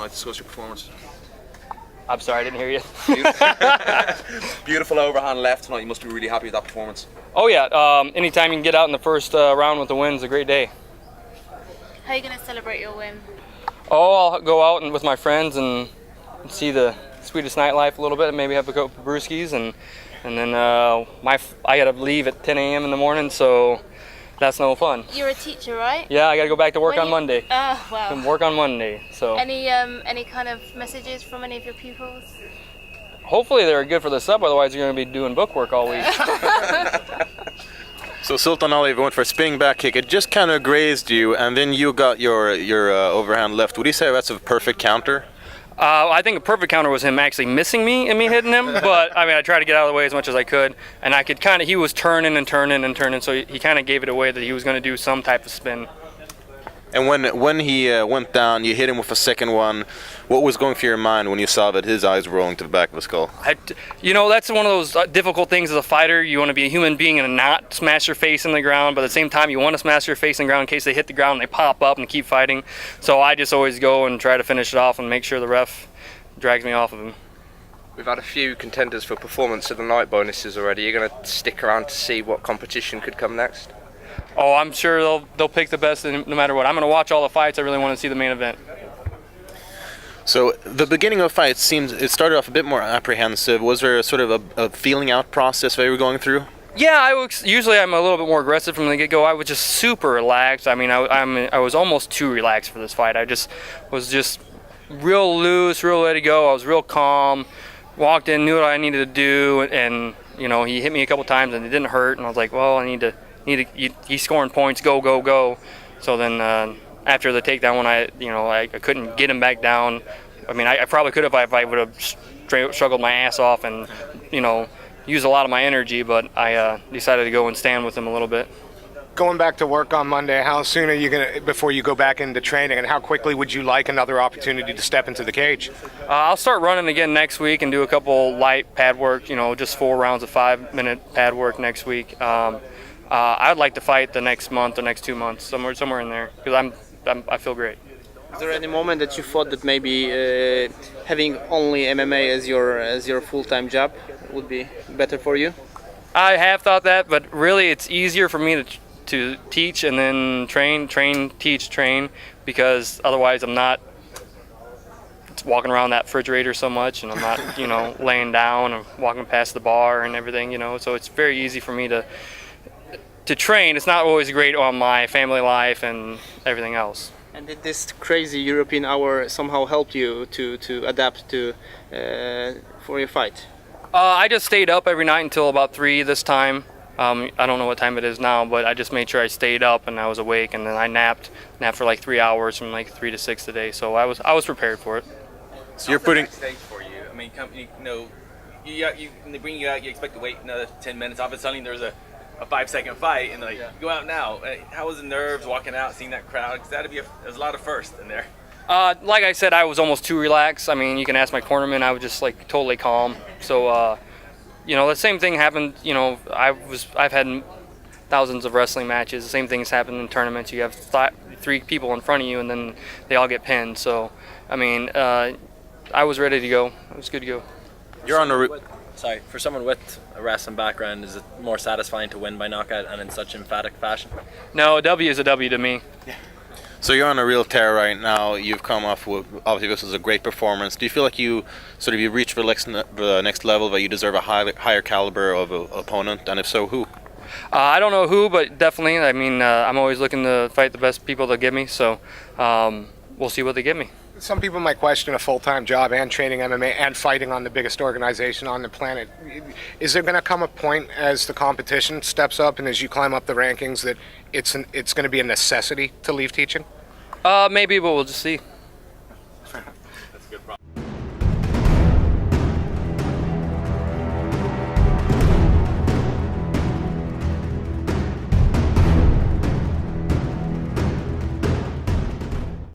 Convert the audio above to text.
tonight. Discuss your performance. I'm sorry, I didn't hear you. Beautiful overhand left tonight. You must be really happy with that performance. Oh yeah, anytime you can get out in the first round with a win is a great day. How are you going to celebrate your win? Oh, I'll go out and with my friends and see the Swedish nightlife a little bit, and maybe have a couple brewskis, and then I got to leave at 10 a.m. in the morning, so that's no fun. You're a teacher, right? Yeah, I got to go back to work on Monday. Oh, wow. And work on Monday, so. Any kind of messages from any of your pupils? Hopefully they're good for the sub, otherwise you're going to be doing book work all week. So Sultan Ali went for a spinning back kick. It just kind of grazed you, and then you got your overhand left. Would you say that's a perfect counter? I think a perfect counter was him actually missing me and me hitting him, but I mean I tried to get out of the way as much as I could, and I could he was turning and turning and turning, so he kind of gave it away that he was going to do some type of spin. And when he went down, you hit him with a second one. What was going through your mind when you saw that his eyes were rolling to the back of his skull? That's one of those difficult things as a fighter. You want to be a human being and not smash your face in the ground, but at the same time you want to smash your face in the ground in case they hit the ground and they pop up and keep fighting. So I just always go and try to finish it off and make sure the ref drags me off of him. We've had a few contenders for performance of the night bonuses already. You're going to stick around to see what competition could come next? Oh, I'm sure they'll pick the best no matter what. I'm going to watch all the fights. I really want to see the main event. So the beginning of the fight it started off a bit more apprehensive. Was there a sort of a feeling out process that you were going through? Yeah, usually I'm a little bit more aggressive from the get-go. I was just super relaxed. I mean, I was almost too relaxed for this fight. I was just real loose, real ready to go. I was real calm. Walked in, knew what I needed to do, and he hit me a couple times and it didn't hurt. And I was like, well, he's scoring points. Go, go, go. So then. After the takedown, when I couldn't get him back down. I mean, I probably could have if I would have struggled my ass off and, used a lot of my energy, but I decided to go and stand with him a little bit. Going back to work on Monday, how soon are you before you go back into training, and how quickly would you like another opportunity to step into the cage? I'll start running again next week and do a couple light pad work, just 4 rounds of 5-minute pad work next week. I'd like to fight the next month or next 2 months, somewhere in there, because I feel great. Is there any moment that you thought that maybe having only MMA as your full-time job would be better for you? I have thought that, but really it's easier for me to teach and then train, teach, train, because otherwise I'm not walking around that refrigerator so much, and I'm not laying down and walking past the bar and everything, so it's very easy for me to train. It's not always great on my family life and everything else. And did this crazy European hour somehow help you to adapt to for your fight? I just stayed up every night until about 3 this time. I don't know what time it is now, but I just made sure I stayed up and I was awake, and then I napped for like 3 hours from like 3 to 6 today. So I was prepared for it. So you're putting. Stage for you. I mean, when they bring you out, you expect to wait another 10 minutes. All of a sudden, there's a 5-second fight, and go out now. How was the nerves walking out, seeing that crowd? Because there's a lot of firsts in there. Like I said, I was almost too relaxed. I mean, you can ask my cornerman. I was just like totally calm. So, the same thing happened. I've had thousands of wrestling matches. The same thing's happened in tournaments. You have 3 people in front of you, and then they all get pinned. So, I mean, I was ready to go. It was good to go. You're on the. Sorry, for someone with a wrestling background, is it more satisfying to win by knockout and in such emphatic fashion? No, a W is a W to me. Yeah. So you're on a real tear right now. You've come off with, obviously this was a great performance. Do you feel like you reached the next level, that you deserve a higher caliber of opponent? And if so, who? I don't know who, but definitely. I mean, I'm always looking to fight the best people they'll give me, so we'll see what they give me. Some people might question a full-time job and training MMA and fighting on the biggest organization on the planet. Is there going to come a point as the competition steps up and as you climb up the rankings that it's going to be a necessity to leave teaching? Maybe, but we'll just see.